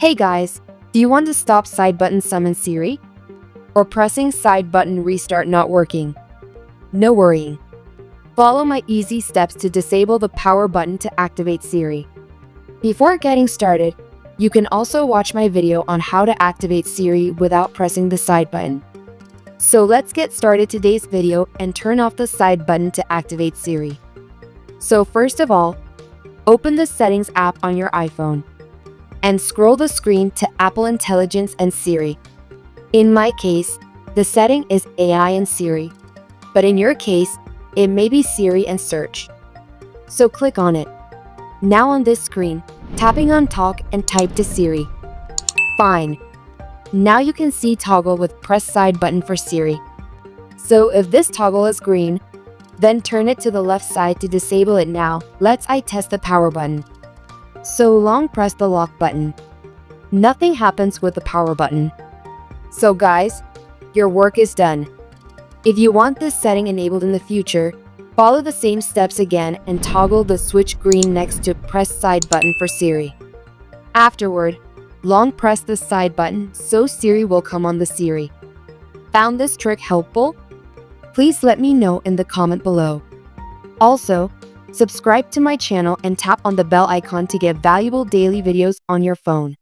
Hey guys, do you want to stop side button summon Siri? Or pressing side button restart not working? No worrying. Follow my easy steps to disable the power button to activate Siri. Before getting started, you can also watch my video on how to activate Siri without pressing the side button. So let's get started today's video and turn off the side button to activate Siri. So first of all, open the Settings app on your iPhone and scroll the screen to Apple Intelligence and Siri. In my case, the setting is AI and Siri, but in your case, it may be Siri and Search. So click on it. Now on this screen, tapping on Talk and type to Siri. Fine. Now you can see toggle with press side button for Siri. So if this toggle is green, then turn it to the left side to disable it now. Let's test the power button. So long press the lock button. Nothing happens with the power button. So guys, your work is done. If you want this setting enabled in the future, follow the same steps again and toggle the switch green next to press side button for Siri. Afterward, long press the side button so Siri will come on the Siri. Found this trick helpful? Please let me know in the comment below. Also, subscribe to my channel and tap on the bell icon to get valuable daily videos on your phone.